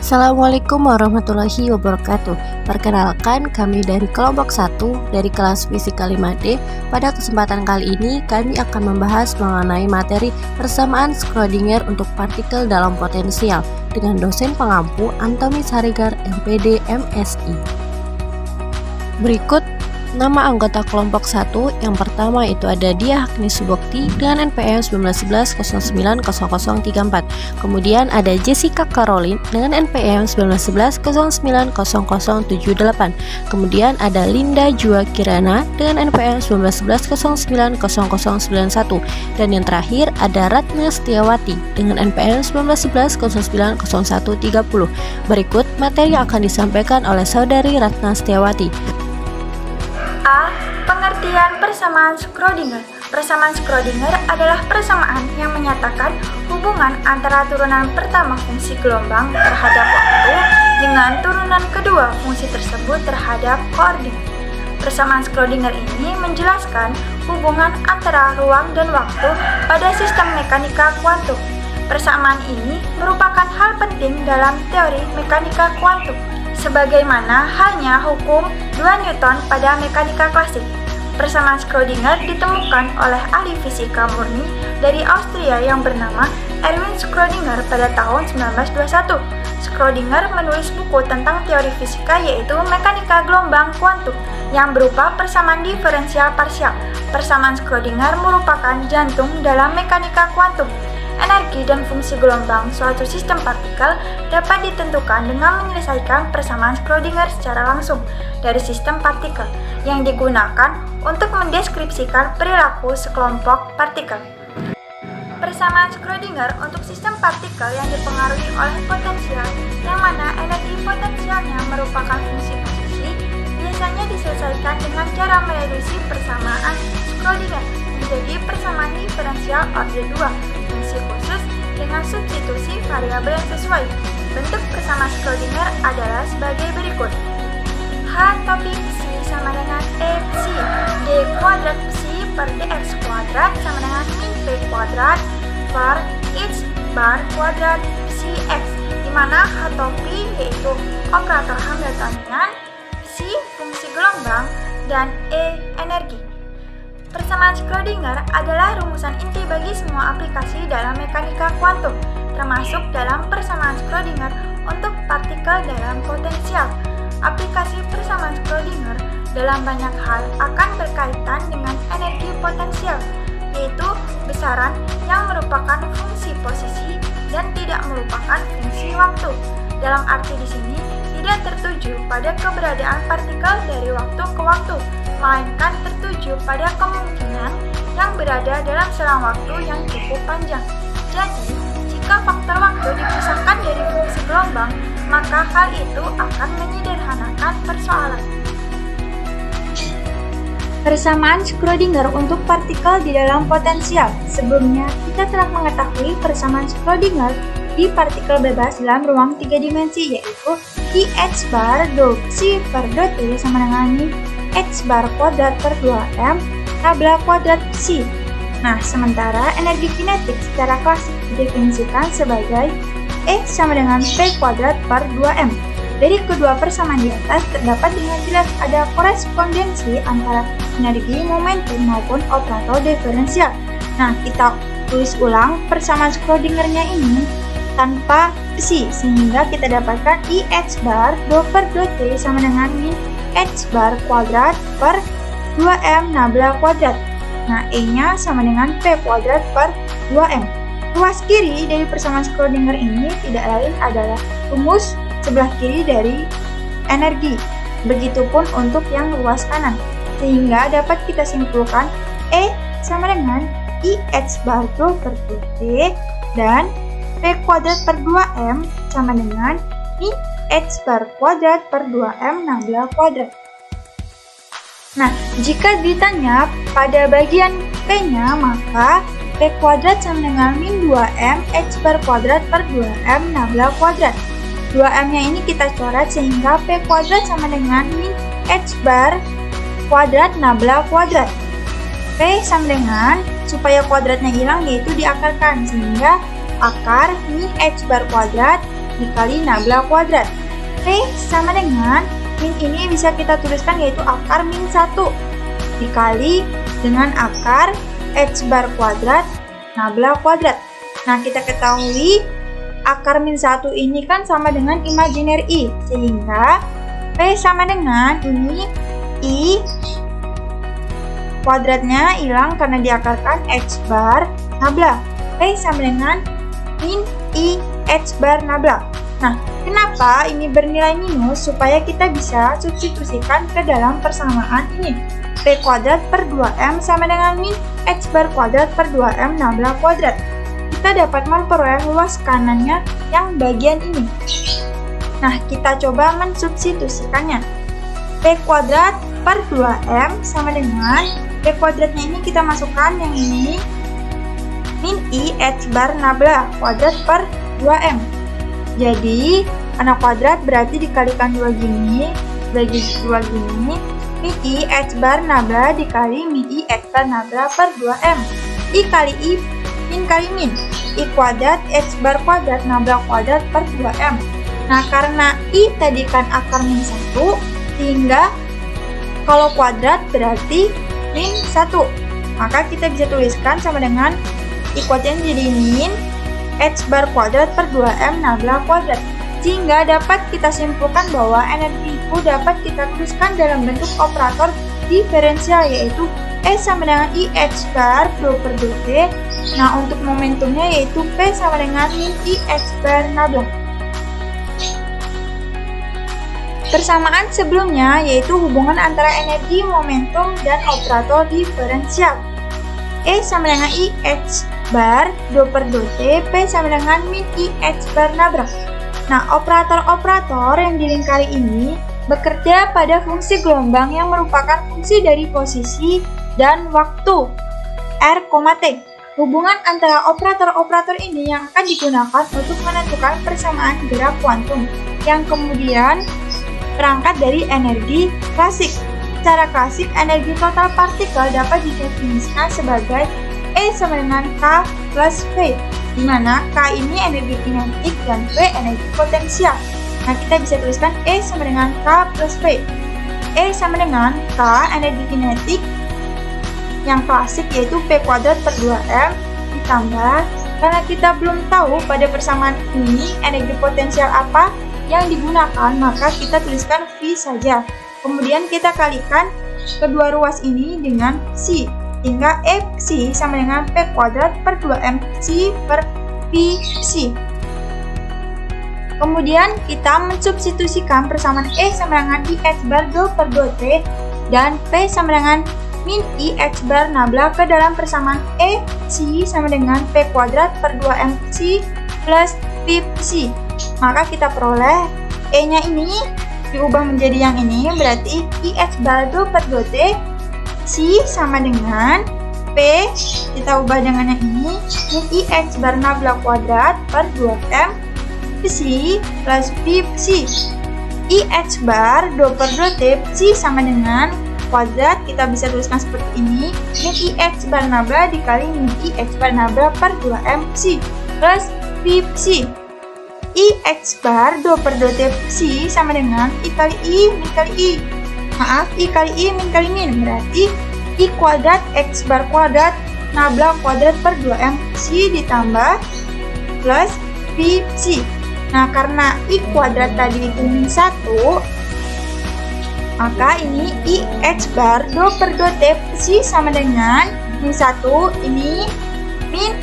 Assalamualaikum warahmatullahi wabarakatuh. Perkenalkan, kami dari kelompok 1 dari kelas Fisika 5D. Pada kesempatan kali ini kami akan membahas mengenai materi persamaan Schrödinger untuk partikel dalam potensial dengan dosen pengampu Antoni Sarigar, MPD, MSI. Berikut nama anggota kelompok 1. Yang pertama itu ada Diah Agnes Subokti dengan NPM 1911090034. Kemudian ada Jessica Caroline dengan NPM 1911090078. Kemudian ada Linda Jua Kirana dengan NPM 1911090091. Dan yang terakhir ada Ratna Setiawati dengan NPM 1911090130. Berikut materi yang akan disampaikan oleh saudari Ratna Setiawati. A. Pengertian persamaan Schrödinger. Persamaan Schrödinger adalah persamaan yang menyatakan hubungan antara turunan pertama fungsi gelombang terhadap waktu dengan turunan kedua fungsi tersebut terhadap koordinat. Persamaan Schrödinger ini menjelaskan hubungan antara ruang dan waktu pada sistem mekanika kuantum. Persamaan ini merupakan hal penting dalam teori mekanika kuantum, sebagaimana halnya hukum 2 Newton pada mekanika klasik. Persamaan Schrödinger ditemukan oleh ahli fisika murni dari Austria yang bernama Erwin Schrödinger pada tahun 1921. Schrödinger menulis buku tentang teori fisika yaitu Mekanika Gelombang Kuantum yang berupa persamaan diferensial parsial. Persamaan Schrödinger merupakan jantung dalam mekanika kuantum. Energi dan fungsi gelombang suatu sistem partikel dapat ditentukan dengan menyelesaikan persamaan Schrödinger secara langsung dari sistem partikel yang digunakan untuk mendeskripsikan perilaku sekelompok partikel. Persamaan Schrödinger untuk sistem partikel yang dipengaruhi oleh potensial, yang mana energi potensialnya merupakan fungsi posisi, biasanya diselesaikan dengan cara mereduksi persamaan Schrödinger menjadi persamaan diferensial order 2 fungsi khusus dengan substitusi variabel yang sesuai. Bentuk persamaan Schrödinger adalah sebagai berikut. H topi psi sama dengan E psi, D kuadrat psi per dx kuadrat sama dengan min p kuadrat per x bar kuadrat psi x, di mana H topi yaitu operator Hamiltonian, psi fungsi gelombang, dan E energi. Persamaan Schrödinger adalah rumusan inti bagi semua aplikasi dalam mekanika kuantum, termasuk dalam persamaan Schrödinger untuk partikel dalam potensial. Aplikasi persamaan Schrödinger dalam banyak hal akan berkaitan dengan energi potensial, yaitu besaran yang merupakan fungsi posisi dan tidak merupakan fungsi waktu. Dalam arti di sini tidak tertuju pada keberadaan partikel dari waktu ke waktu, melainkan tertuju pada kemungkinan yang berada dalam selang waktu yang cukup panjang. Jadi, jika faktor waktu dipisahkan dari fungsi gelombang, maka hal itu akan menyederhanakan persoalan. Persamaan Schrödinger untuk partikel di dalam potensial. Sebelumnya, kita telah mengetahui persamaan Schrödinger di partikel bebas dalam ruang 3 dimensi, yaitu IH bar do psi per do t sama dengan H bar kuadrat per 2m nabla kuadrat psi. Nah, sementara energi kinetik secara klasik didefinisikan sebagai E sama dengan P kuadrat per 2m. Dari kedua persamaan di atas terdapat dengan jelas ada korespondensi antara energi, momentum maupun operator diferensial. Nah, kita tulis ulang persamaan Schrödingernya ini tanpa psi, sehingga kita dapatkan IH bar do per do t sama dengan min H bar kuadrat per 2m nabla kuadrat. Nah, E-nya sama dengan P kuadrat per 2m. Ruas kiri dari persamaan Schrödinger ini tidak lain adalah rumus sebelah kiri dari energi. Begitupun untuk yang ruas kanan. Sehingga dapat kita simpulkan E sama dengan IH bar do per 2t dan P kuadrat per 2m sama dengan min H bar kuadrat per 2m nabla kuadrat. Nah, jika ditanya pada bagian P-nya, maka P kuadrat sama dengan min 2m H bar kuadrat per 2m nabla kuadrat. 2m-nya ini kita coret sehingga P kuadrat sama dengan min H bar kuadrat nabla kuadrat. P sama dengan, supaya kuadratnya hilang, yaitu diakarkan, sehingga akar min H bar kuadrat dikali nabla kuadrat. P sama dengan min ini bisa kita tuliskan yaitu akar min 1 dikali dengan akar X bar kuadrat nabla kuadrat. Nah, kita ketahui akar min 1 ini kan sama dengan imajiner I, sehingga P sama dengan ini I kuadratnya hilang karena diakarkan X bar nabla. P sama dengan min I X bar nabla. Nah, kenapa ini bernilai minus? Supaya kita bisa substitusikan ke dalam persamaan ini. P kuadrat per 2M sama dengan min X bar kuadrat per 2M nabla kuadrat. Kita dapat memperoleh luas kanannya yang bagian ini. Nah, kita coba mensubstitusikannya. P kuadrat per 2M sama dengan P kuadratnya ini kita masukkan yang ini min I X bar nabla kuadrat per 2M. Jadi, anak kuadrat berarti dikalikan 2 gini, bagi 2 gini, min I X bar nabla dikali min I X bar nabla per 2M. I kali I, min kali min. I kuadrat X bar kuadrat nabla kuadrat per 2M. Nah, karena I tadi kan akar min 1, sehingga kalau kuadrat berarti min 1. Maka kita bisa tuliskan sama dengan I kuadratnya jadi min X bar kuadrat per 2M nabla kuadrat. Sehingga dapat kita simpulkan bahwa energi itu dapat kita tuliskan dalam bentuk operator diferensial, yaitu E sama dengan I X bar 2 per 2T. Nah, untuk momentumnya yaitu P sama dengan min I X bar nabla. Persamaan sebelumnya yaitu hubungan antara energi, momentum, dan operator diferensial. E sama dengan I X bar 2 per 2T, P sama dengan min I X bar nabla. Nah, operator-operator yang dilingkari ini bekerja pada fungsi gelombang yang merupakan fungsi dari posisi dan waktu R, T. Hubungan antara operator-operator ini yang akan digunakan untuk menentukan persamaan gerak kuantum yang kemudian berangkat dari energi klasik. Secara klasik, energi total partikel dapat didefinisikan sebagai E sama dengan K plus V, di mana K ini energi kinetik dan V energi potensial. Nah, kita bisa tuliskan E sama dengan K plus V. E sama dengan K energi kinetik yang klasik yaitu P kuadrat per 2M ditambah, karena kita belum tahu pada persamaan ini energi potensial apa yang digunakan, maka kita tuliskan V saja. Kemudian kita kalikan kedua ruas ini dengan C, sehingga E C sama dengan P kuadrat per 2M C per V C. Kemudian kita mensubstitusikan persamaan E sama dengan I X bar 2 per 2T dan P sama dengan min I X bar nabla ke dalam persamaan E C sama dengan P kuadrat per 2M C plus V C. Maka kita peroleh E-nya ini diubah menjadi yang ini, berarti I X bar 2 per 2T C sama dengan P, kita ubah dengan yang ini, min I X bar nabla kuadrat per 2M C plus V C. I X bar 2 per 2T C sama dengan kuadrat, kita bisa tuliskan seperti ini, min I X bar nabla dikali min I X bar nabla per 2M C plus V C. I X bar 2 per 2T C sama dengan I kali I min kali I. Maaf, I kali I min kali min, berarti I kuadrat X bar kuadrat nabla kuadrat per 2M C ditambah plus V C. Nah, karena I kuadrat tadi itu min 1, maka ini I X bar 2 per 2T C sama dengan min 1, ini min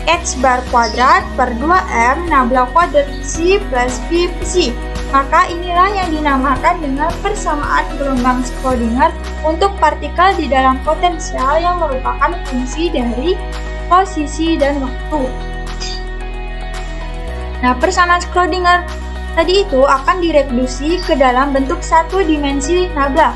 X bar kuadrat per 2M nabla kuadrat C plus V C. Maka inilah yang dinamakan dengan persamaan gelombang Schrödinger untuk partikel di dalam potensial yang merupakan fungsi dari posisi dan waktu. Nah, persamaan Schrödinger tadi itu akan direduksi ke dalam bentuk satu dimensi nabla.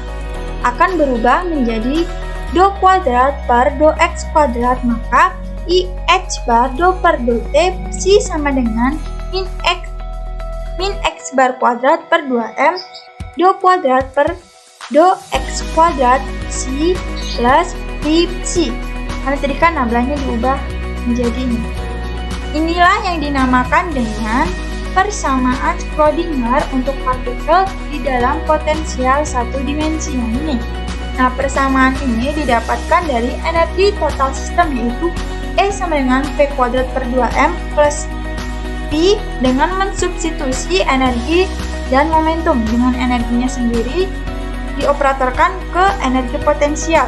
Akan berubah menjadi do kuadrat per do X kuadrat, maka I X bar 2 per 2T C sama dengan min X bar kuadrat per 2M do kuadrat per do X kuadrat C plus V C. Karena tadi kan nablanya diubah menjadi ini. Inilah yang dinamakan dengan persamaan Schrödinger untuk partikel di dalam potensial satu dimensi ini. Nah, persamaan ini didapatkan dari energi total sistem, yaitu E sama dengan V² per 2M plus P dengan mensubstitusi energi dan momentum dengan energinya sendiri dioperatorkan ke energi potensial.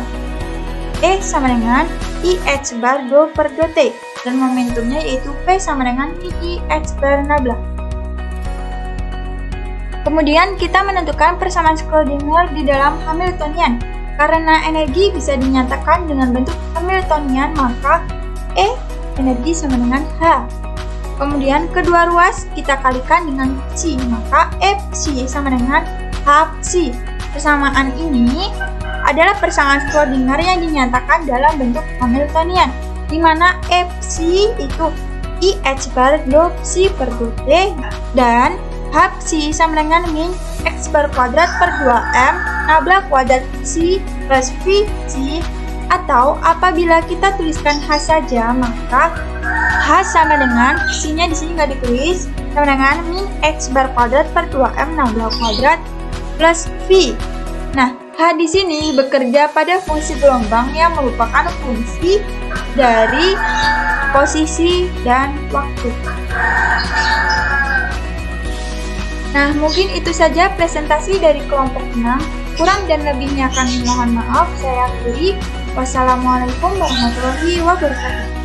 E sama dengan IH bar 2 per 2T dan momentumnya yaitu P sama dengan IH bar 16. Kemudian kita menentukan persamaan Schrödinger di dalam Hamiltonian. Karena energi bisa dinyatakan dengan bentuk Hamiltonian, maka E energi sama dengan H. Kemudian kedua ruas kita kalikan dengan psi, maka Fc sama dengan Hc. Persamaan ini adalah persamaan Schrödinger yang dinyatakan dalam bentuk Hamiltonian, di mana Fc itu IH bar 2 per 2T dan Hc sama dengan min x bar kuadrat per 2m nabla kuadrat c plus vc, atau apabila kita tuliskan h saja maka h sama dengan c-nya di sini nggak ditulis, sama dengan min x bar kuadrat per 2m nabla kuadrat plus v. Nah, h di sini bekerja pada fungsi gelombang yang merupakan fungsi dari posisi dan waktu. Nah, mungkin itu saja presentasi dari kelompok 6. Kurang dan lebihnya kami mohon maaf. Saya akhiri. Wassalamualaikum warahmatullahi wabarakatuh.